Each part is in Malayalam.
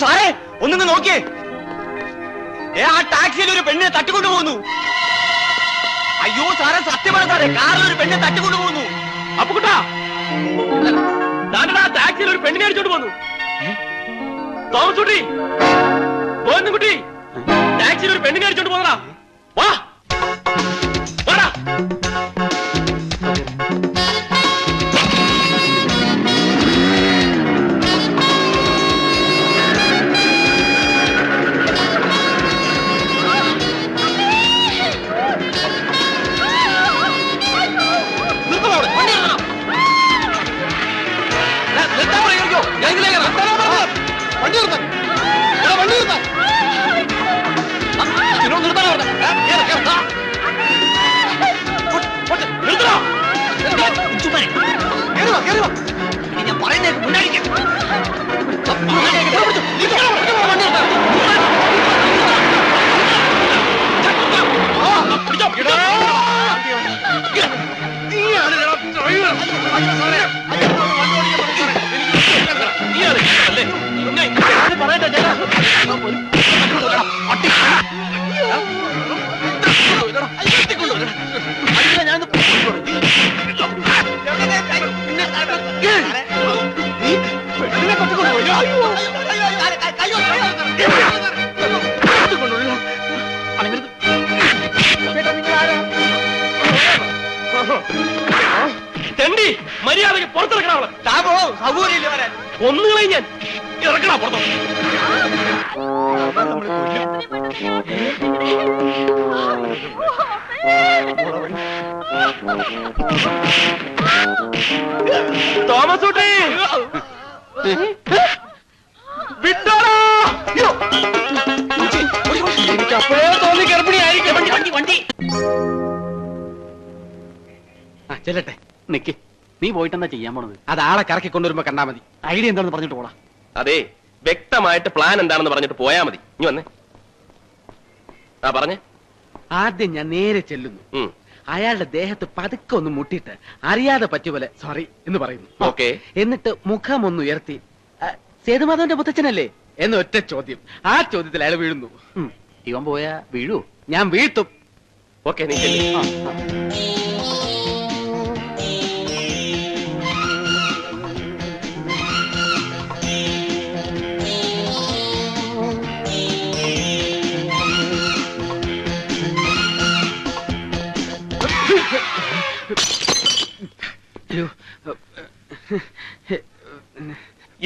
സാറേ ഒന്നിങ്ങ് നോക്കിയേ, ആ ടാക്സിയിൽ ഒരു പെണ്ണിനെ തട്ടിക്കൊണ്ടു പോകുന്നു. അയ്യോ സാറേ സത്യമാണ് സാറേ, കാറിൽ ഒരു പെണ്ണിനെ തട്ടിക്കൊണ്ടു പോകുന്നു. അപ്പുകുട്ടാ, ടാക്സിയിൽ ഒരു പെണ്ണിനെ അടിച്ചോണ്ട് പോന്നു. തോമസ് കുട്ടി, കുട്ടി, ടാക്സിയിൽ ഒരു പെണ്ണിനെ അടിച്ചോണ്ട് പോന്നടാ. വാ വാടാ. ഞാൻ പറയുന്നേക്ക് മുന്നടിക്കും. തെണ്ടി മര്യാദയ്ക്ക് പുറത്തിറക്കണം. സൗകര്യമില്ല വരാൻ. ഒന്നുകളെ ഞാൻ ഇറക്കണ പുറത്തോ. തോമസ് കുട്ടി വിട്ടോളോ. എനിക്ക് അപ്പോഴേ തോന്നി ഗർഭിണിയായിരിക്കും. വണ്ടി ചെല്ലട്ടെ, നിക്ക്. നീ പോയിട്ട് എന്താ ചെയ്യാൻ പോണത്? അത് ആളെ കറക്കി കൊണ്ടുവരുമ്പോ കണ്ടാ മതി. ഐഡിയ എന്താണെന്ന് പറഞ്ഞിട്ട് പോടാ. അതെ, വ്യക്തമായിട്ട് പ്ലാൻ എന്താണെന്ന് പറഞ്ഞിട്ട് പോയാ മതി. ഇനി വന്നേ. ആ പറഞ്ഞേ. ആദ്യം ഞാൻ നേരെ ചെല്ലുന്നു. അയാളുടെ ദേഹത്ത് പതുക്കെ ഒന്ന് മുട്ടിയിട്ട് അറിയാതെ പറ്റിയ പോലെ സോറി എന്ന് പറയുന്നു. ഓക്കെ. എന്നിട്ട് മുഖം ഒന്ന് ഉയർത്തി സേതുമാധവന്റെ മുത്തച്ഛനല്ലേ എന്ന ഒറ്റ ചോദ്യം. ആ ചോദ്യത്തിൽ അയാൾ വീഴുന്നു. ഇവൻ പോയാ വീഴൂ? ഞാൻ വീഴ്ത്തും. ഓക്കെ, നീ ചെല്ലു.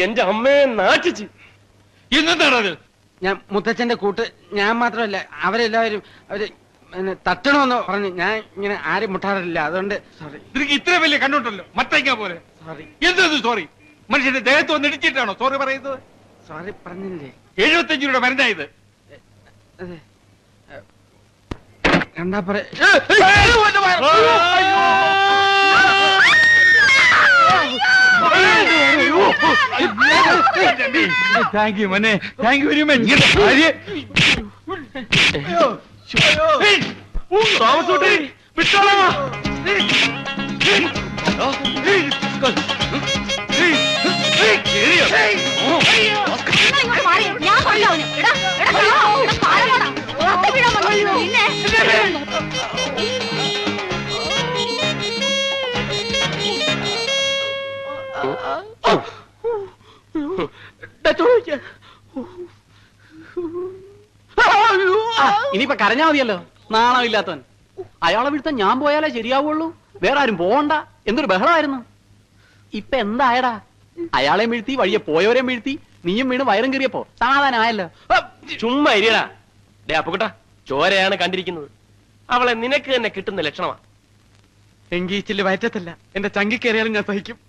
എന്റെ അമ്മയെ നാട്ടിച്ച്. ഇന്നെന്താണത്? ഞാൻ മുത്തച്ഛന്റെ കൂട്ട്, ഞാൻ മാത്രമല്ല അവരെല്ലാവരും അവര് തട്ടണമെന്ന് പറഞ്ഞു. ഞാൻ ഇങ്ങനെ ആരും മുട്ടാറില്ല, അതുകൊണ്ട് സോറി. നിനക്ക് ഇത്ര വലിയ കണ്ണുണ്ടല്ലോ, മത്തയ്ക്കാ പോലെ. സോറി. എന്തത് സോറി? മനുഷ്യന്റെ ദേഹത്ത് വന്ന് ഇടിച്ചിട്ടാണോ സോറി പറയുന്നത്? സോറി പറഞ്ഞില്ലേ? 75 രൂപയുടെ മരുന്നായത്. കണ്ടാ പറ. താങ്ക് യു മോനെ, thank you very much. Thomas കുട്ടി വിട്ടോളാ. ഇനിയിപ്പൊ കരഞ്ഞാ മതിയല്ലോ, നാണമില്ലാത്തവൻ. അയാളെ വീഴ്ത്താൻ ഞാൻ പോയാലേ ശരിയാവുള്ളൂ, വേറെ ആരും പോകണ്ട. എന്തൊരു ബഹളമായിരുന്നു. ഇപ്പൊ എന്തായടാ? അയാളെയും വീഴ്ത്തി, വഴിയെ പോയവരെയും വീഴ്ത്തി, നീയും വീണ് വയറും കയറിയപ്പോ സമാധാനമായല്ലോ. ചുമ്മാ ഇരിയടാ. ഡേ അപ്പുകുട്ടാ, ചോരയാണ് കണ്ടിരിക്കുന്നത്. അവളെ നിനക്ക് തന്നെ കിട്ടുന്ന ലക്ഷണമാ. എങ്കീച്ചില് വയറ്റത്തില്ല, എന്റെ ചങ്കിക്കേറിയാലും ഞാൻ സഹിക്കും.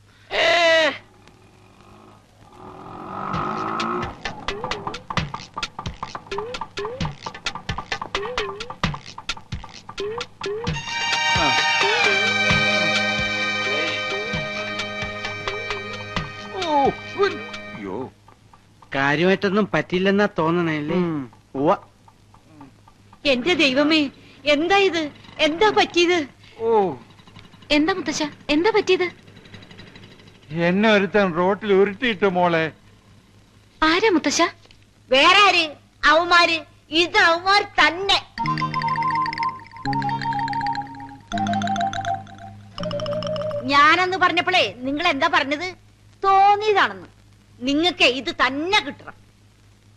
കാര്യമായിട്ടൊന്നും പറ്റില്ലെന്നാ തോന്നണല്ലേ? എന്റെ ദൈവമേ, എന്താ ഇത്? എന്താ പറ്റിയത്? എന്താ മുത്തശ്ശ, എന്താ പറ്റിയത്? എന്നെ ഒരുത്തൻ റോട്ടിൽ ഉരുട്ടിയിട്ടു മോളെ. ആരാ മുത്തശ്ശ? വേറെ ആര്? അവന്മാര്. ഇത് അവന്മാർ തന്നെ. ഞാനെന്ന് പറഞ്ഞപ്പോഴേ നിങ്ങൾ എന്താ പറഞ്ഞത്? തോന്നിയതാണെന്ന്. നിങ്ങക്ക് ഇത് തന്നെ കിട്ടണം.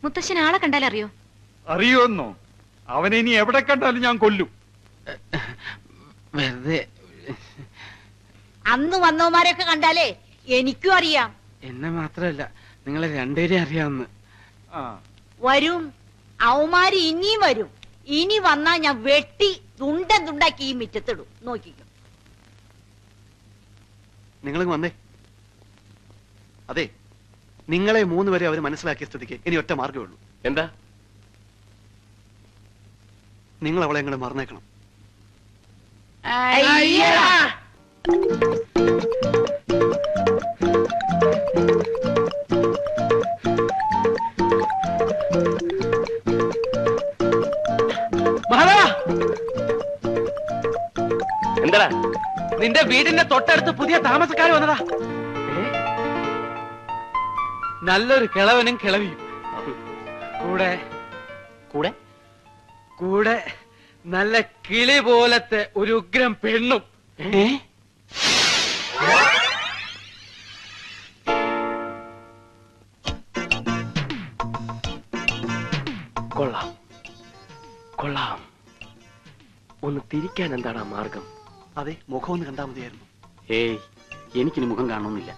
മുത്തശ്ശൻ ആളെ കണ്ടാലറിയോ? അറിയോന്നോ? അവനെ ഇനി എവിടെ കണ്ടാലും ഞാൻ കൊല്ലും. വെറുതെ. അന്ന് വന്നവന്മാരെയൊക്കെ കണ്ടാലേ എനിക്കും അറിയാം. എന്നെ മാത്രല്ല, നിങ്ങളെ രണ്ടുപേരെ അറിയാവുന്ന. വരും. അവന്മാര് ഇനിയും വരും. ഇനി വന്നാ ഞാൻ വെട്ടി തുണ്ടാക്കി ഈ മിറ്റത്തിടും. നോക്കിക്കോ. നിങ്ങൾ വന്നേ. അതെ, നിങ്ങളെ 3 വരെ അവർ മനസ്സിലാക്കിയ സ്ഥിതിക്ക് ഇനി ഒറ്റ മാർഗ്ഗമേ ഉള്ളൂ. എന്താ? നിങ്ങൾ അവളെ എങ്ങനെ മറന്നേക്കണം. എന്താ? നിന്റെ വീടിന്റെ തൊട്ടടുത്ത് പുതിയ താമസക്കാർ വന്നതാ. നല്ലൊരു കിളവനും കിളവിയും കൂടെ കൂടെ കൂടെ നല്ല കിളി പോലത്തെ ഒരു ഉഗ്രം പെണ്ണും. കൊള്ളാം കൊള്ളാം. ഒന്ന് തിരിക്കാൻ എന്താണ് ആ മാർഗം? അതെ, മുഖം ഒന്ന് കണ്ടാൽ മതിയായിരുന്നു. ഏയ്, എനിക്കിനി മുഖം കാണണമെന്നില്ല.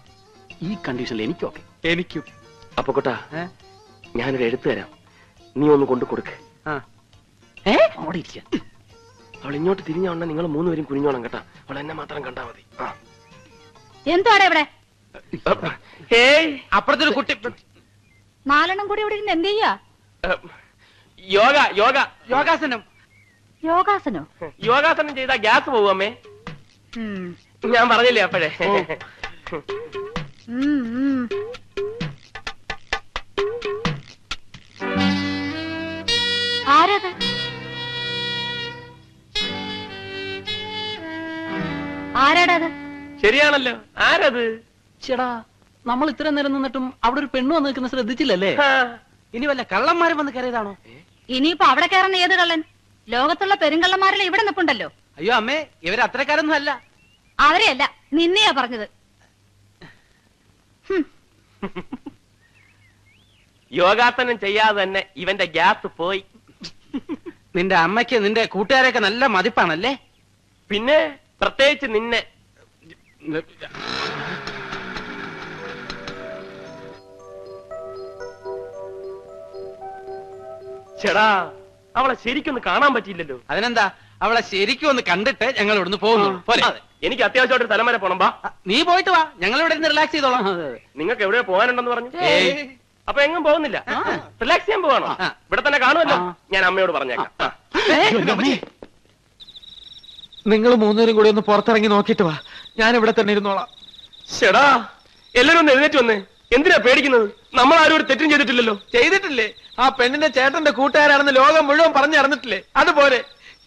ഈ കണ്ടീഷനിൽ എനിക്കൊക്കെ. എനിക്കും. അപ്പൊ കൊട്ടാ, ഞാനൊരു എഴുത്ത് തരാം, നീ ഒന്ന് കൊണ്ടു കൊടുക്ക്. അവിടെ ഇരിക്ക. അവൾ ഇങ്ങോട്ട് തിരിഞ്ഞോണ്ട നിങ്ങൾ 3 പേരും കുനിഞ്ഞോണം കേട്ടാ. അവൾ എന്നെ മാത്രം കണ്ടാ മതി. എന്താണ് ഇവിടെ? അപ്പുറത്തൊരു കുട്ടി. 4 കൂടി ഇവിടെ ഇരുന്ന് എന്ത് ചെയ്യാ? യോഗ യോഗ യോഗാസനം. യോഗാസനോ? യോഗാസനം ചെയ്താ ഗ്യാസ് പോകും അമ്മേ. ഞാൻ പറഞ്ഞില്ലേ അപ്പോഴേ. ആരത്? ആരാടത്? ശരിയാണല്ലോ, ആരത്? ചേടാ, നമ്മൾ ഇത്ര നേരം നിന്നിട്ടും അവിടെ ഒരു പെണ്ണ് വന്ന് നിൽക്കുന്ന ശ്രദ്ധിച്ചില്ലല്ലേ? ഇനി വല്ല കള്ളന്മാരും വന്ന് കയറിയതാണോ? ഇനിയിപ്പോ അവിടെ കയറുന്ന ഏത് കള്ളൻ? ലോകത്തുള്ള പെരുങ്കള്ളന്മാരെല്ലാം ഇവിടെ നിൽപ്പുണ്ടല്ലോ. അയ്യോ അമ്മേ, ഇവര് അത്രക്കാരൊന്നും അല്ല. അവരെയല്ല, നിന്നെയാ പറഞ്ഞത്. യോഗാസനം ചെയ്യാതെ തന്നെ ഇവന്റെ ഗ്യാസ് പോയി. നിന്റെ അമ്മയ്ക്ക് നിന്റെ കൂട്ടുകാരെയൊക്കെ നല്ല മതിപ്പാണല്ലേ? പിന്നെ പ്രത്യേകിച്ച് നിന്നെ. ചേടാ, അവളെ ശരിക്കൊന്ന് കാണാൻ പറ്റിയില്ലല്ലോ. അതിനെന്താ, അവളെ ശരിക്കും ഒന്ന് കണ്ടിട്ട് ഞങ്ങൾ ഇവിടുന്ന് പോകുന്നു. എനിക്ക് അത്യാവശ്യമായിട്ട് സ്ഥലം വരെ പോണം. വാ, നീ പോയിട്ട് വാ, ഞങ്ങൾ ഇവിടെ നിന്ന് റിലാക്സ് ചെയ്തോളാം. നിങ്ങൾക്ക് എവിടെ പോകാനുണ്ടെന്ന് പറഞ്ഞു? അപ്പൊ എങ്ങും പോകുന്നില്ല, റിലാക്സ് ചെയ്യാൻ പോവാണോ? ഇവിടെ തന്നെ കാണുമല്ലോ. ഞാൻ അമ്മയോട് പറഞ്ഞേക്കാം. നിങ്ങൾ 3 പേരും കൂടി ഒന്ന് പുറത്തിറങ്ങി നോക്കിട്ട് വാ, ഞാൻ ഇവിടെ തന്നെ ഇരുന്നോളാം. ചേടാ, എല്ലാരും ഒന്ന് എഴുന്നേറ്റ് വന്നേ. എന്തിനാ പേടിക്കുന്നത്? നമ്മൾ ആരും ഒരു തെറ്റും ചെയ്തിട്ടില്ലല്ലോ. ചെയ്തിട്ടില്ലേ? ആ പെണ്ണിന്റെ ചേട്ടന്റെ കൂട്ടുകാരാണെന്ന് ലോകം മുഴുവൻ പറഞ്ഞറിഞ്ഞിട്ടില്ലേ? അതുപോലെ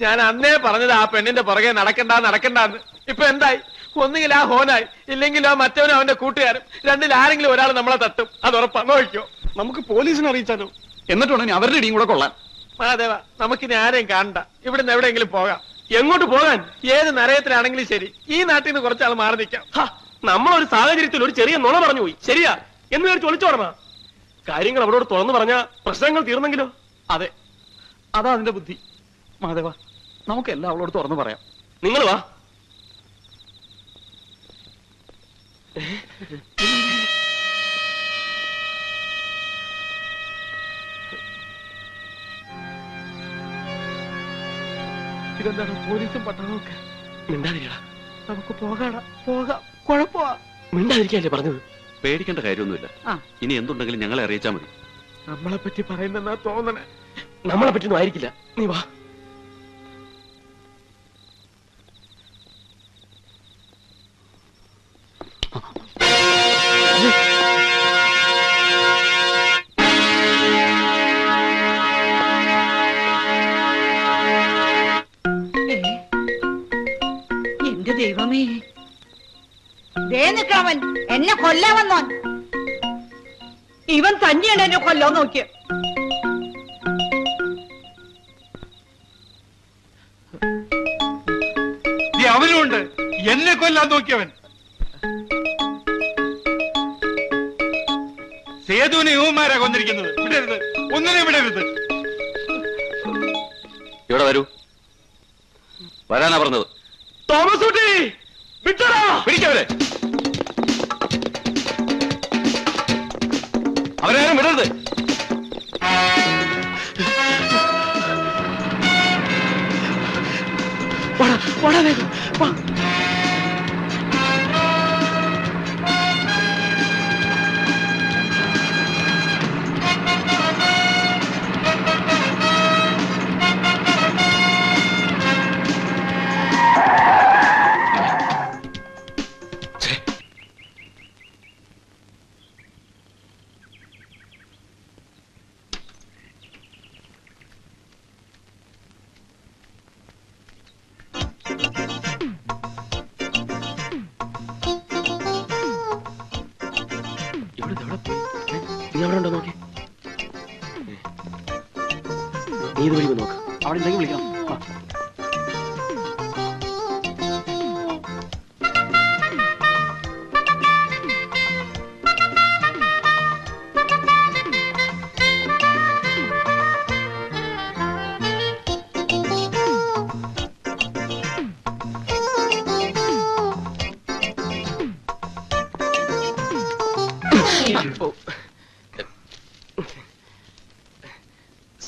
ഞാൻ അന്നേ പറഞ്ഞത് ആ പെണ്ണിന്റെ പുറകെ നടക്കണ്ടാന്ന്. ഇപ്പൊ എന്തായി? ഒന്നുകിൽ ആ ഹോനായി, ഇല്ലെങ്കിൽ ആ മറ്റവനും അവന്റെ കൂട്ടുകാരും. രണ്ടിൽ ആരെങ്കിലും ഒരാൾ നമ്മളെ തട്ടും, അത് ഉറപ്പാ. നോക്കിയോ, നമുക്ക് പോലീസിനെ അറിയിച്ചാലോ? എന്നിട്ട് വേണം അവരുടെ ഇടിയും കൂടെ കൊള്ളാൻ. മഹാദേവ, നമുക്കിനി ആരെയും കാണണ്ട. ഇവിടുന്ന് എവിടെയെങ്കിലും പോകാം. എങ്ങോട്ട് പോകാൻ? ഏത് നരയത്തിലാണെങ്കിലും ശരി, ഈ നാട്ടിൽ നിന്ന് കുറച്ചാൾ മാറി നിൽക്കാം. നമ്മളൊരു സാഹചര്യത്തിൽ ഒരു ചെറിയ നുണ പറഞ്ഞു പോയി. ശരിയാ എന്ന് പേര് ചൊളിച്ചോടണ കാര്യങ്ങൾ അവരോട് തുറന്നു പറഞ്ഞ പ്രശ്നങ്ങൾ തീർന്നെങ്കിലോ? അതെ, അതാ അതിന്റെ ബുദ്ധി. മാധവ, നമുക്കെല്ലാം അവളോട് തുറന്നു പറയാം. നിങ്ങൾ വാ. ഇതെന്താണ് പോലീസും പട്ടാളമൊക്കെ? മിണ്ടാതിരിക്കടാ. നമുക്ക് പോകാടാ, പോകാം. കുഴപ്പമാ. മിണ്ടാതിരിക്കല്ലേ പറഞ്ഞത്? പേടിക്കേണ്ട കാര്യമൊന്നുമില്ല. ഇനി എന്തുണ്ടെങ്കിലും ഞങ്ങളെ അറിയിച്ചാൽ മതി. നമ്മളെ പറ്റി പറയുന്നെന്നാ തോന്നണേ. നമ്മളെ പറ്റിയൊന്നും ആയിരിക്കില്ല. നീ വാ. എന്റെ ദൈവമേ, ദേ നിൽക്കാവൻ എന്നെ കൊല്ലാൻ വന്നോൻ. ഇവൻ തന്നെയാണ് എന്നെ കൊല്ലാൻ നോക്കിയത്. കൊല്ലാൻ നോക്കിയവൻ. സേതുവിനെ യുവമാരാ കൊന്നിരിക്കുന്നത്. വിടരുത്, ഒന്നിനെ വിടരുത്. ഇവിടെ വരൂ. വരാനാ പറഞ്ഞത്. തോമസ് കുട്ടി വിട്ടടാ. പിടിക്കവരെ. അവരാരും വിടരുത്. നീ അവിടെ ഉണ്ടോ നോക്കി. നീ ഇത് വഴി നോക്ക്. അവിടെ എന്തെങ്കിലും വിളിക്കണം.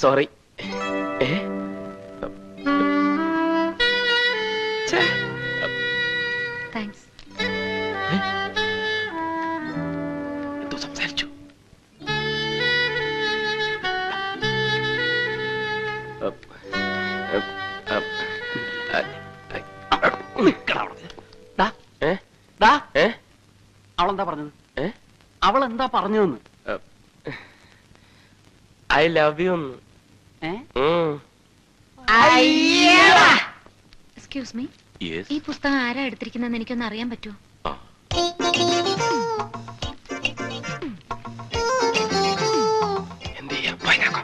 സോറി. താങ്ക്സ്. എന്തോ സംസാരിച്ചു. അവളെന്താ പറഞ്ഞത്? അവളെന്താ പറഞ്ഞതെന്ന്? I love you. Excuse me, ഈ പുസ്തകം ആരാ എടുത്തിരിക്കുന്നതെന്ന് എനിക്കൊന്ന് അറിയാൻ പറ്റുമോ? എന്ത് ചെയ്യാം? വായിക്കാം.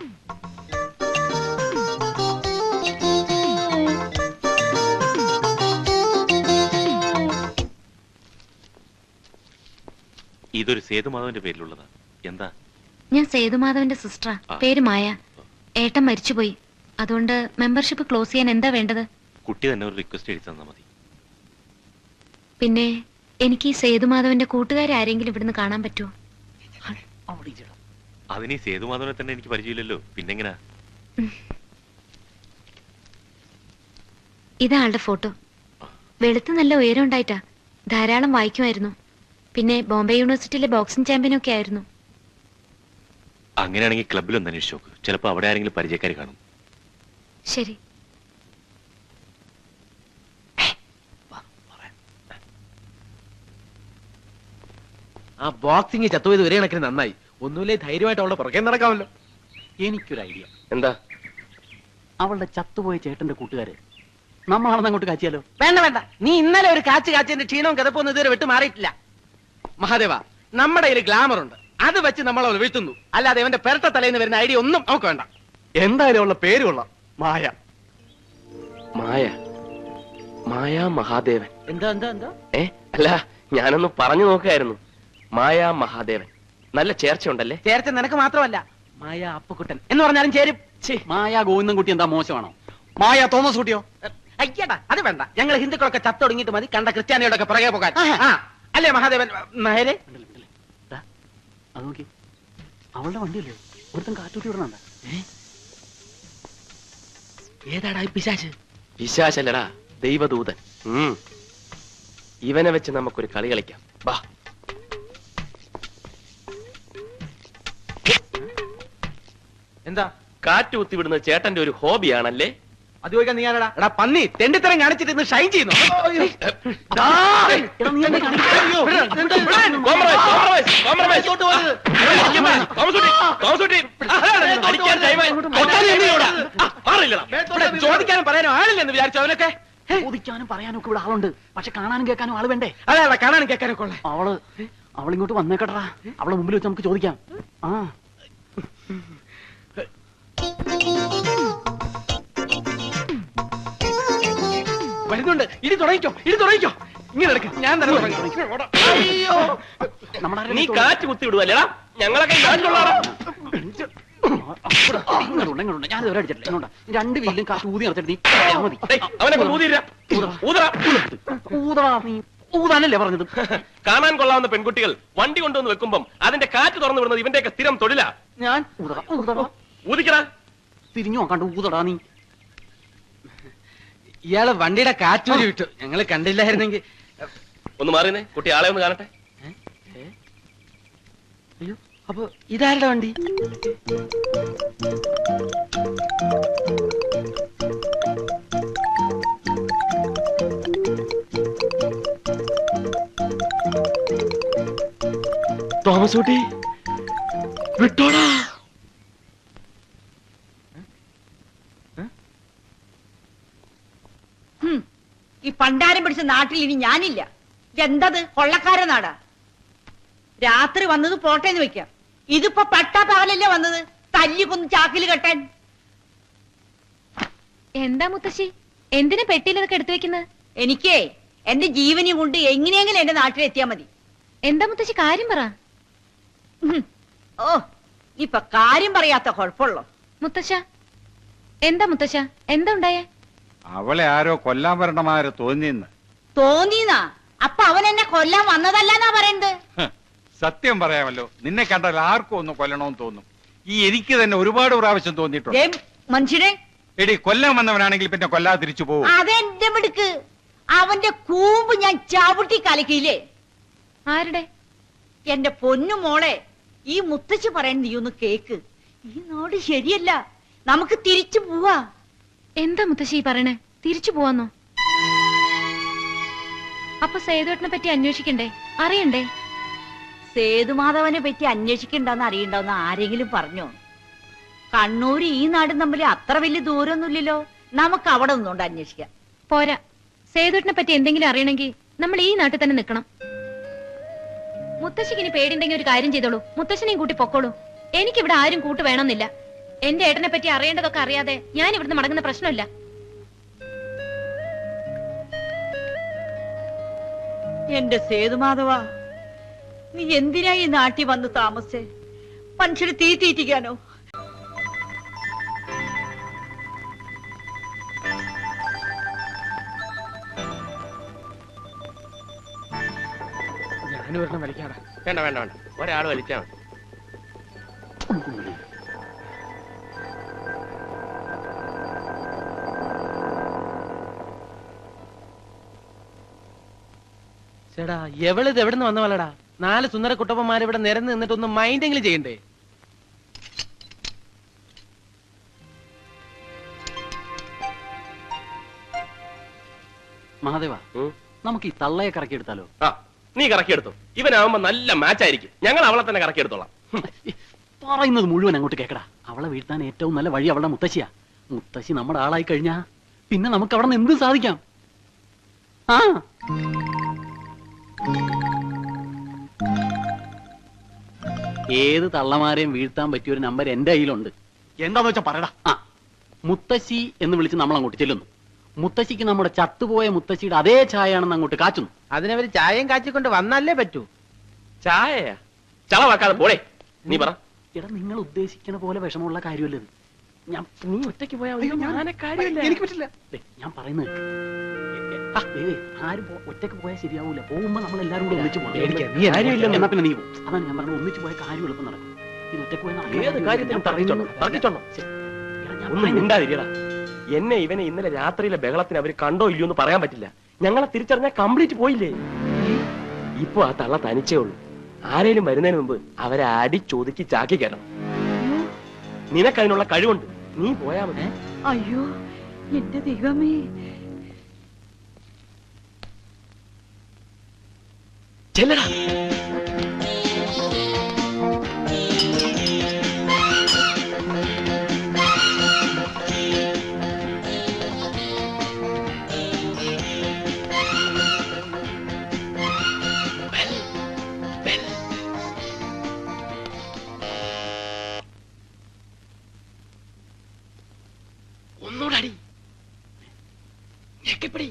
ഇതൊരു സേതുമാധവന്റെ പേരിലുള്ളതാ. എന്താ? ഞാൻ സേതുമാധവന്റെ സിസ്റ്ററാ. പേര് മായ. ഏട്ടൻ മരിച്ചുപോയി. അതുകൊണ്ട് മെമ്പർഷിപ്പ് ക്ലോസ് ചെയ്യാൻ എന്താ വേണ്ടത്? കുട്ടി തന്നെ ഒരു റിക്വസ്റ്റ് എഴുതി തന്നാ മതി. പിന്നെ എനിക്ക് ഈ സേതുമാധവന്റെ കൂട്ടുകാരെ ആരെങ്കിലും ഇവിടുന്ന് കാണാൻ പറ്റുമോ? അതിന് ഈ സേതുമാധവനെ തന്നെ എനിക്ക് പരിചയമില്ലല്ലോ. പിന്നെങ്ങനാ? ഇതാളുടെ ഫോട്ടോ. വെളുത്ത് നല്ല ഉയരം ഉണ്ടായിട്ടാ. ധാരാളം വായിക്കുമായിരുന്നു. പിന്നെ ബോംബെ യൂണിവേഴ്സിറ്റിയിലെ ബോക്സിംഗ് ചാമ്പ്യനൊക്കെ ആയിരുന്നു. അങ്ങനെയാണെങ്കിൽ ക്ലബിലൊന്ന് അന്വേഷിച്ച് നോക്ക്. ചിലപ്പോൾ അവിടെ ആരെങ്കിലും പരിചയക്കാർ കാണും. ശരി. ആ ബോക്സിംഗ് ചത്തുപോയത് ഒരേ കണക്കിന് നന്നായി. ഒന്നുമില്ലേ, ധൈര്യമായിട്ട് അവളുടെ പുറകെ നടക്കാമല്ലോ. എനിക്കൊരു ഐഡിയ. എന്താ? അവളുടെ ചത്തുപോയ ചേട്ടന്റെ കൂട്ടുകാര് നമ്മളാണെന്ന് അങ്ങോട്ട് കാച്ചിയാലോ? വേണ്ട വേണ്ട, നീ ഇന്നലെ ഒരു കാച്ചതിന്റെ ക്ഷീണവും കിതപ്പൊന്നും ഇതുവരെ വിട്ട് മാറിയിട്ടില്ല. മഹാദേവ, നമ്മുടെ കയ്യിൽ ഗ്ലാമർ ഉണ്ട്. അത് വെച്ച് നമ്മൾ അവൾ വീഴ്ത്തുന്നു. അല്ലാതെ അവന്റെ പെരട്ട തലേന്ന് വരുന്ന ഐഡിയ ഒന്നും നമുക്ക് വേണ്ട. എന്തായാലും അവളുടെ പേര് കൊള്ളാം, മായ. മായ? മായ മഹാദേവൻ? എന്താ എന്താ എന്താ? അല്ല, ഞാനൊന്ന് പറഞ്ഞു നോക്കായിരുന്നു. മായ മഹാദേവൻ നല്ല ചേർച്ചയുണ്ടല്ലേ? ചേർച്ച നിനക്ക് മാത്രമല്ല, മായ അപ്പുക്കുട്ടൻ എന്ന് പറഞ്ഞാലും ചേരും. മായ ഗോവിന്ദൻകുട്ടി എന്താ മോശമാണോ? മായ തോമസ് കുട്ടിയോ? അയ്യടാ, അത് വേണ്ട. ഞങ്ങൾ ഹിന്ദുക്കളൊക്കെ ചത്തൊടുങ്ങിട്ട് മതി കണ്ട ക്രിസ്ത്യാനിയുടെ ഒക്കെ പുറകെ പോകാൻ. അല്ലേ മഹാദേവൻ നായരെ? അത് നോക്കി, അവളുടെ വണ്ടിയല്ലേ ഒരുത്തൻ കാറ്റൂട്ടി വിടണണ്ട. ഏതാടാ പിശാച്? പിശാചല്ലടാ, ദൈവദൂതൻ. ഇവനെ വെച്ച് നമുക്കൊരു കളി കളിക്കാം. വാ. എന്താ? കാറ്റ് കുത്തിവിടുന്നത് ചേട്ടന്റെ ഒരു ഹോബിയാണല്ലേ? അത് ചോദിക്കാൻ നീ ആരടാ? എടാ പന്നി, തെണ്ടിത്തരം കാണിച്ചിട്ട് ഇന്ന് ഷൈൻ ചെയ്യുന്നു. ചോദിക്കാനും പറയാനും ആളില്ലെന്ന് വിചാരിച്ചു അവനൊക്കെ. ചോദിക്കാനും പറയാനും ഒക്കെ ഇവിടെ ആളുണ്ട്. പക്ഷെ കാണാനും കേൾക്കാനും ആള് വേണ്ടേ? അതെ, കാണാനും കേൾക്കാനൊക്കെ ഉള്ളേ. അവളിങ്ങോട്ട് വന്നേക്കട്ടാ. അവളെ മുമ്പിൽ വെച്ച് നമുക്ക് ചോദിക്കാം. വരുന്നുണ്ട്. ഇടി തുടങ്ങിക്കോ, ഇടി തുടങ്ങിക്കോ. ഇങ്ങനെ എടുക്ക്. ഞാൻ തന്നെ തുടങ്ങി. അയ്യോ നീ കാറ്റ് കുത്തി വിടുവല്ലേടാ ഞങ്ങളൊക്കെ കാറ്റുള്ളാടാ. ഞാൻ ഇതുവരെ അടിച്ചിട്ടില്ല. ഇങ്ങോട്ടാ. രണ്ട് വീട്ടിലും കാശ് ഊതി നടത്തിട്ട് നീ പോയാ മതി. അവനെ ഊതിരാ ഊതറാ. ഊതടാ നീ. ഊതാനല്ലേ പറഞ്ഞത്? കാണാൻ കൊള്ളാവുന്ന പെൺകുട്ടികൾ വണ്ടി കൊണ്ടുവന്ന് വെക്കുമ്പം അതിന്റെ കാറ്റ് തുറന്നു വിടുന്നത് ഇവന്റെയൊക്കെ സ്ഥിരം തൊഴിലാ. ഞാൻ ഊതടാ ഊതടാ. ഊതിക്കടാ. തിരിഞ്ഞു നോക്കാണ്ട് ഊതടാ നീ. ഇയാള് വണ്ടിയുടെ കാറ്റൂരി വിട്ടു. ഞങ്ങള് കണ്ടില്ലായിരുന്നെങ്കിൽ. ഒന്ന് മാറിയെന്നേ, കുട്ടി ആളെ ഒന്ന് കാണട്ടെ. അയ്യോ, അപ്പൊ ഇതാരുടെ വണ്ടി? തോമസ് കുട്ടി വിട്ടോടാ. ഈ പണ്ടാരം പിടിച്ച നാട്ടിൽ ഇനി ഞാനില്ല. ഇതെന്തത് കൊള്ളക്കാര നാടാ. രാത്രി വന്നത് പോട്ടേന്ന് വെക്കാം. ഇതിപ്പോ പട്ടാ പകലല്ലേ വന്നത്, തല്ലി കൊന്ന് ചാക്കില് കെട്ടാൻ. എന്താ മുത്തശ്ശി, എന്തിനാ പെട്ടിയിലതൊക്കെ എടുത്തു വെക്കുന്നത്? എനിക്കേ എന്റെ ജീവനെ കൊണ്ട് എങ്ങനെയെങ്കിലും എന്റെ നാട്ടിലെത്തിയാ മതി. എന്താ മുത്തശ്ശി, കാര്യം പറ. ഓ, ഇപ്പൊ കാര്യം പറയാത്ത കുഴപ്പമുള്ളോ? മുത്തശ്ശ എന്താ മുത്തശ്ശ, എന്താ ഉണ്ടായേ? അവളെ ആരോ കൊല്ലാൻ വരണമാരോ തോന്നിയെന്ന്. തോന്നിന്നാ? അപ്പൊ അവൻ എന്നെ കൊല്ലാൻ വന്നതല്ലെന്നാ പറയുന്നത്. സത്യം പറയാമല്ലോ, നിന്നെ കണ്ടാൽ ആർക്കും ഒന്ന് കൊല്ലണമെന്ന് തോന്നും. ഈ എനിക്ക് തന്നെ ഒരുപാട് പ്രാവശ്യം തോന്നിയിട്ടുണ്ട്. മനുഷ്യനെ എടി, കൊല്ലാൻ വന്നവനാണെങ്കിൽ പിന്നെ കൊല്ലാതെ തിരിച്ചു പോകും. അതെന്റെ മിടുക്ക്. അവന്റെ കൂമ്പ് ഞാൻ ചവിട്ടി കലക്കിയില്ലേ. ആരുടെ? എന്റെ പൊന്നു മോളെ, ഈ മുത്തശ്ശി പറയാൻ നീ ഒന്ന് കേക്ക്. ഈ നാട് ശരിയല്ല, നമുക്ക് തിരിച്ചു പോവാ. എന്താ മുത്തശ്ശി പറയണേ? തിരിച്ചു പോവാന്നോ? അപ്പൊ സേതുവേട്ടനെ പറ്റി അന്വേഷിക്കണ്ടേ, അറിയണ്ടേ? സേതുമാധവനെ പറ്റി അന്വേഷിക്കണ്ടെന്ന് അറിയണ്ടെന്ന് ആരെങ്കിലും പറഞ്ഞോ? കണ്ണൂര് ഈ നാടും തമ്മിൽ അത്ര വലിയ ദൂരമൊന്നുമില്ലല്ലോ. നമുക്ക് അവിടെ നിന്നുകൊണ്ട് അന്വേഷിക്കാം. പോരാ, സേതുവേട്ടനെ പറ്റി എന്തെങ്കിലും അറിയണമെങ്കിൽ നമ്മൾ ഈ നാട്ടിൽ തന്നെ നിൽക്കണം. മുത്തശ്ശിക്ക് ഇനി പേടിണ്ടെങ്കിൽ ഒരു കാര്യം ചെയ്തോളൂ, മുത്തശ്ശനെയും കൂട്ടി പൊക്കോളൂ. എനിക്കിവിടെ ആരും കൂട്ട് വേണമെന്നില്ല. എന്റെ ഏട്ടനെ പറ്റി അറിയേണ്ടതൊക്കെ അറിയാതെ ഞാൻ ഇവിടുന്ന് മടങ്ങുന്ന പ്രശ്നമില്ല. എന്റെ സേതുമാധവ, നീ എന്തിനാ ഈ നാട്ടിൽ വന്ന് താമസേ? മനുഷ്യര് തീ തീറ്റിക്കാനോ? ഞാനൊരെണ്ണം വലിക്കാടാ. വേണ്ട വേണ്ട വേണ്ട, ഒരാൾ വലിച്ചാ മതി. ചേടാ, എവളിത് എവിടുന്ന് വന്ന പോലെടാ? 4 സുന്ദര കുട്ടപ്പന്മാർ ഇവിടെ നിരന്ന് നിന്നിട്ടൊന്നും മൈൻഡെങ്കിലും ചെയ്യണ്ടേ? മഹാദേവ, നമുക്ക് ഈ തള്ളയെ കറക്കിയെടുത്താലോ? ആ, നീ കറക്കിയെടുത്തോ. ഇവനാവുമ്പോ നല്ല മാച്ച് ആയിരിക്കും. ഞങ്ങൾ അവളെ തന്നെ കറക്കിയെടുത്തോളാം. പറയുന്നത് മുഴുവൻ അങ്ങോട്ട് കേക്കടാ. അവളെ വീഴ്ത്താൻ ഏറ്റവും നല്ല വഴി അവളുടെ മുത്തശ്ശിയാ. മുത്തശ്ശി നമ്മുടെ ആളായി കഴിഞ്ഞാ പിന്നെ നമുക്ക് അവിടെ നിന്ന് എന്തും സാധിക്കാം. ആ, ഏത് തള്ളമാരെയും വീഴ്ത്താൻ പറ്റിയ ഒരു നമ്പർ എന്റെ കയ്യിലുണ്ട്. എന്താന്ന് വെച്ചാ പറയടാ. ആ, മുത്തശ്ശി എന്ന് വിളിച്ച് നമ്മൾ അങ്ങോട്ട് ചെല്ലുന്നു. മുത്തശ്ശിക്ക് നമ്മുടെ ചത്തുപോയ മുത്തശ്ശിയുടെ അതേ ചായയാണെന്ന് അങ്ങോട്ട് കാച്ചുന്നു. അതിനവര് ചായയും കാച്ചിക്കൊണ്ട് വന്നല്ലേ പറ്റൂ. ചായയാ? ചളവാക്കാതെ പോടേ. നീ പറ. എടാ, നിങ്ങൾ ഉദ്ദേശിക്കുന്ന പോലെ വിഷമമുള്ള കാര്യമല്ലേ ഇത്. നീ ഒറ്റയ്ക്ക് പോയാ എനിക്ക് പറ്റില്ല. ഞാൻ പറയുന്നത് ആരും ഒറ്റയ്ക്ക് പോയാൽ ശരിയാവൂല. പോകുമ്പോ നമ്മൾ എല്ലാരും കൂടെ ഒന്നിച്ച് പോകണം. എന്നാ പിന്നെ നീ പോകും. അതാണ് ഞാൻ പറഞ്ഞത്, ഒന്നിച്ച് പോയ കാര്യം എളുപ്പം നടക്കും. ഇത് ഒറ്റയ്ക്ക് ഏത് കാര്യത്തിനും തർക്കിച്ചോണ്ടോ? ഒന്നും മിണ്ടാതിരിക്കടാ. എന്നെ ഇവനെ ഇന്നലെ രാത്രിയിലെ ബഹളത്തിന് അവര് കണ്ടോ ഇല്ലയോ എന്ന് പറയാൻ പറ്റില്ല. ഞങ്ങളെ തിരിച്ചറിഞ്ഞാൽ കംപ്ലീറ്റ് പോയില്ലേ. ഇപ്പൊ ആ തള്ള തനിച്ചേ ഉള്ളൂ. ആരേലും വരുന്നതിന് മുമ്പ് അവരെ അടി ചോദിക്ക് ചാക്കി കയറണം. നിനക്കതിനുള്ള കഴിവുണ്ട്. നീ പോയാ മതി. അയ്യോ എന്റെ ദൈവമേ. ചെല്ലടാ. ഒന്നൂടടി. ഞെക്കിപ്പിടി.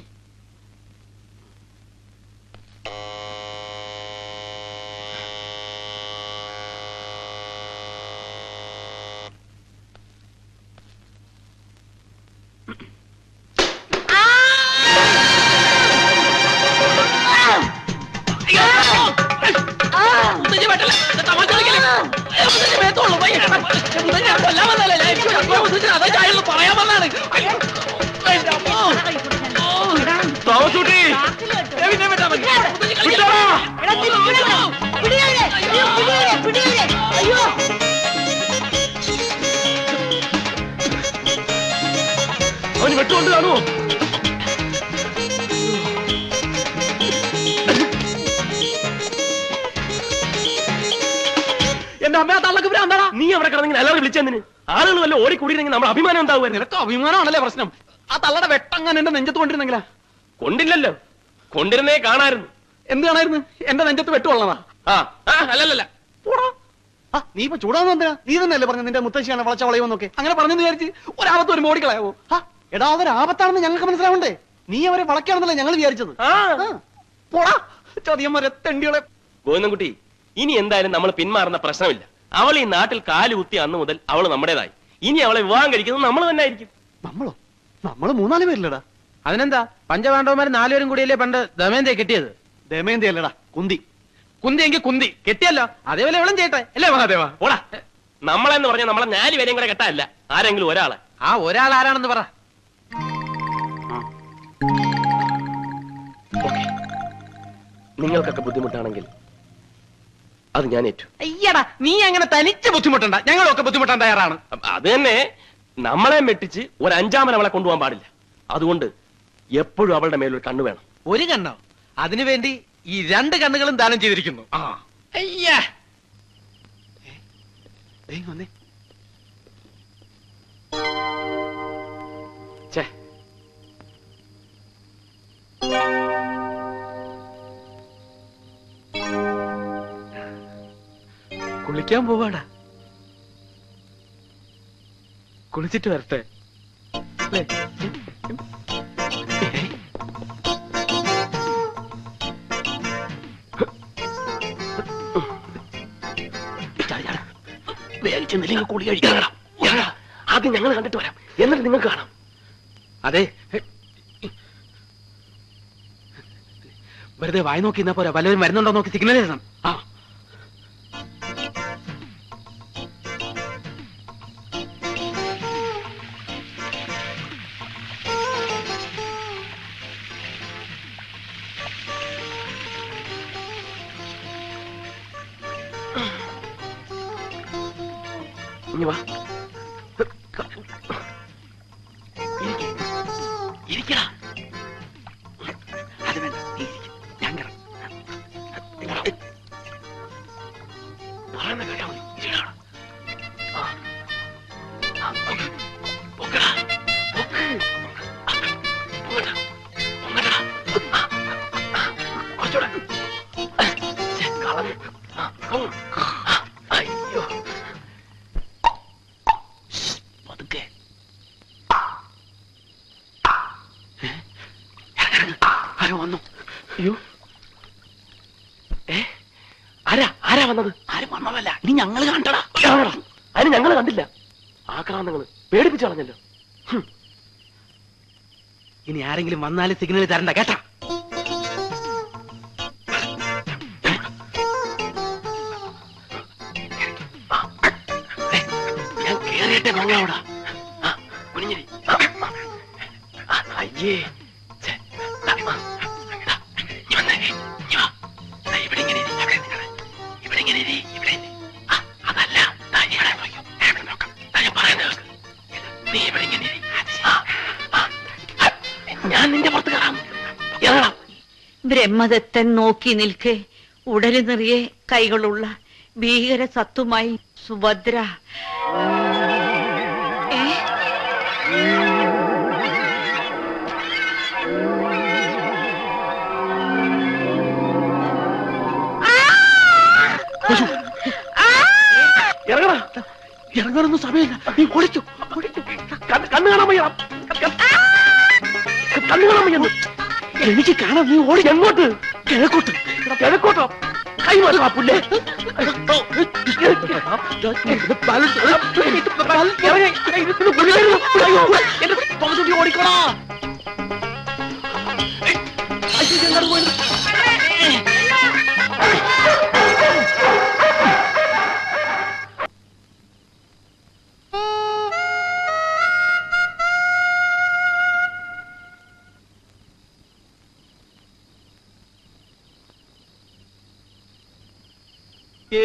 അവന് വെട്ടുകൊണ്ട് കാണുമോ? എന്റെ അമ്മ തള്ളക്ക് ഭ്രാന്താടാ. നീ അവിടെ കിടന്നെങ്കിൽ എല്ലാവരും വിളിച്ചെന്നിന് ആളുകൾ വല്ല ഓടിക്കൂടിയിരുന്നെങ്കിൽ നമ്മൾ അഭിമാനം ഉണ്ടാവുമായിരുന്നു. നിനക്ക് അഭിമാനമാണല്ലേ പ്രശ്നം? ആ തള്ളയുടെ വെട്ടങ്ങനെ എന്റെ നെഞ്ചത്ത് കൊണ്ടിരുന്നെങ്കിലാ. കൊണ്ടില്ലല്ലോ, കൊണ്ടിരുന്നേ കാണായിരുന്നു. എന്ത് കാണായിരുന്നു? എന്റെ നെഞ്ചത്ത് വെട്ടുകൊള്ളതാ. അല്ലല്ല. നീ ഇപ്പൊ ചൂടാന്ന് എന്തിനാ? നീ തന്നെയല്ലേ പറഞ്ഞു നിന്റെ മുത്തശ്ശിയാണ് വളച്ച വളയുമെന്നൊക്കെ. അങ്ങനെ പറഞ്ഞെന്ന് വിചാരിച്ച് ഒരാപത്ത് ഒരു മോടിക്കളയാവോ? എടാ അവർ ആപത്താണെന്ന് ഞങ്ങൾക്ക് മനസ്സിലാവണ്ടേ? നീ അവരെ വളയ്ക്കാണെന്നല്ലേ ഞങ്ങൾ വിചാരിച്ചത്. പോടാ ചതിയന്മാരെ തെണ്ടികളെ. ഗോവിന്ദൻകുട്ടി, ഇനി എന്തായാലും നമ്മൾ പിന്മാറുന്ന പ്രശ്നമില്ല. അവൾ ഈ നാട്ടിൽ കാല് കുത്തി അന്ന് മുതൽ അവൾ നമ്മുടേതായി. ഇനി അവളെ വിവാഹം കഴിക്കുന്നത് നമ്മൾ തന്നെ ആയിരിക്കും. നമ്മളോ? നമ്മള് 3-4 പേരില്ലടാ. അതിനെന്താ, പഞ്ചപാണ്ഡവന്മാർ 4 പേരും കൂടിയല്ലേ പണ്ട് ദമയന്തിയെ കെട്ടിയത്? ദമയന്തി അല്ലടാ, കുന്തി. കുന്തിയെങ്കിൽ കുന്തി കെട്ടിയല്ലോ, അതേപോലെ ഇവളും ചെയ്യട്ടെ അല്ലേ മഹാദേവ? പോടാ. നമ്മളെന്ന് പറഞ്ഞാൽ നമ്മളെ 4 പേരെയും കൂടെ കെട്ടാല്ല, ആരെങ്കിലും ഒരാളെ. ആ ഒരാൾ ആരാണെന്ന് പറ. നിങ്ങൾക്കൊക്കെ ബുദ്ധിമുട്ടാണെങ്കിൽ അത് ഞാൻ ഏറ്റു. അയ്യടാ, നീ അങ്ങനെ തനിച്ച് ബുദ്ധിമുട്ടണ്ട, ഞങ്ങളൊക്കെ ബുദ്ധിമുട്ടാൻ തയ്യാറാണ്. അത് തന്നെ, നമ്മളെ വെട്ടിച്ച് ഒരു 5-ാമൻ അവളെ കൊണ്ടുപോകാൻ പാടില്ല. അതുകൊണ്ട് എപ്പോഴും അവളുടെ മേലൊരു കണ്ണു വേണം. ഒരു കണ്ണോ? അതിനുവേണ്ടി ഈ 2 കണ്ണുകളും ദാനം ചെയ്തിരിക്കുന്നു. അയ്യാ, വന്നേ. കുളിക്കാൻ പോവാടാ. കുളിച്ചിട്ട് വരട്ടെ. കൂടി കഴിക്കണം. ആദ്യം ഞങ്ങൾ കണ്ടിട്ട് വരാം, എന്നിട്ട് നിങ്ങൾക്ക് കാണാം. അതെ, വെറുതെ വായി നോക്കി എന്നാ പോരാ, വല്ലവരും വരുന്നുണ്ടോ നോക്കി സിഗ്നൽ ചെയ്യണം. ഇനി വാ. ഇരിക്കടാ. അത് വേണ്ട, ഞാൻ പറയുന്ന കേട്ടാ മതി. ഇരിക്കടാ. അയ്യോ, പതുക്കെ. ആരോ വന്നു. അയ്യോ, ആരാ വന്നത്? ആരും വന്നതല്ല, ഇനി ഞങ്ങള് കണ്ടടാ. അതിന് ഞങ്ങൾ കണ്ടില്ല. ആക്രാന്തങ്ങള് പേടിപ്പിച്ചു കളഞ്ഞല്ലോ. ഇനി ആരെങ്കിലും വന്നാലും സിഗ്നൽ തരണ്ട കേട്ടാ. ഞാൻ കേറിയിട്ടെ മങ്ങാവടാ. കുനിഞ്ഞിരി. അയ്യേ, അതല്ല, ഞാൻ നിന്റെ പുറത്ത് കയറാം. ബ്രഹ്മദത്തൻ നോക്കി നിൽക്കെ ഉടല് നിറയെ കൈകളുള്ള ഭീകര സത്തുമായി സുഭദ്ര. ഇറങ്ങാനൊന്നും സമയമില്ല, നീ ഒളിച്ചു. കണ്ണു കാണാൻ വയ്യ, കണ്ണു കാണാൻ വയ്യ. എനിക്ക് കാണാം, നീ ഓടി. എങ്ങോട്ട്? കിഴക്കോട്ട്. കിഴക്കോട്ടോ? കൈ മാറുക പുല്ലേ. ഓടിക്കോടാ.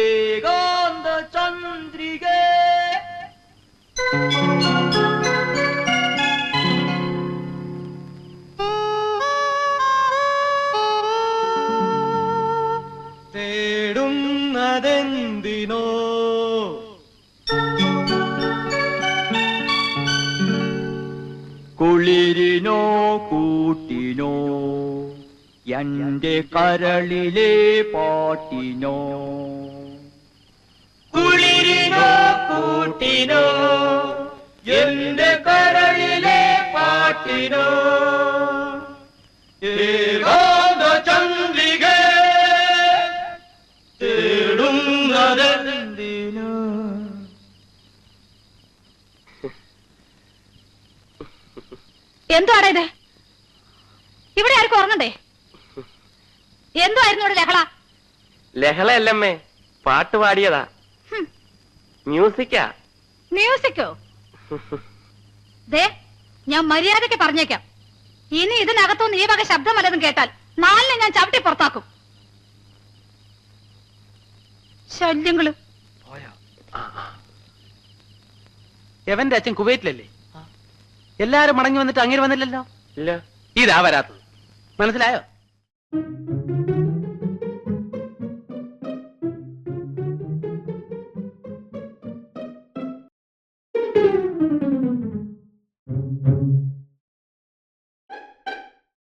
ഏകാന്ത ചന്ദ്രിക തേടുന്നതെന്തിനോ കുളിരിനോ കൂട്ടിനോ എന്റെ കരളിലെ പാട്ടിനോ കുളിരിനോ കൂട്ടിനോ എന്റെ കരളിലെ പാട്ടിനോ ഏകാന്ത ചന്ദ്രിക തേടുന്നതെന്തിനോ. എന്തുവാടാ ഇത്? ഇവിടെ ആർക്കും ഉറങ്ങണ്ടേ? എന്തുവായിരുന്നു ഇവിടെ ലഹള? ലഹളയല്ലമ്മേ, പാട്ട് പാടിയതാ. മ്യൂസിക്കാ. മ്യൂസിക്കോ? ദേ, ഞാൻ മര്യാദയ്ക്ക് പറഞ്ഞേക്കാം, ഇനി ഇതിനകത്തുനിന്ന് ഈ വക ശബ്ദം വല്ലതും കേട്ടാൽ നാലിനെ ഞാൻ ചവിട്ടി പുറത്താക്കും. ശല്യങ്ങള്. എവന്റെ അച്ഛൻ കുവൈറ്റിലല്ലേ? എല്ലാരും മടങ്ങി വന്നിട്ട് അങ്ങനെ വന്നില്ലല്ലോ. ഇല്ല. ഇതാ വരാത്തത്. മനസ്സിലായോ?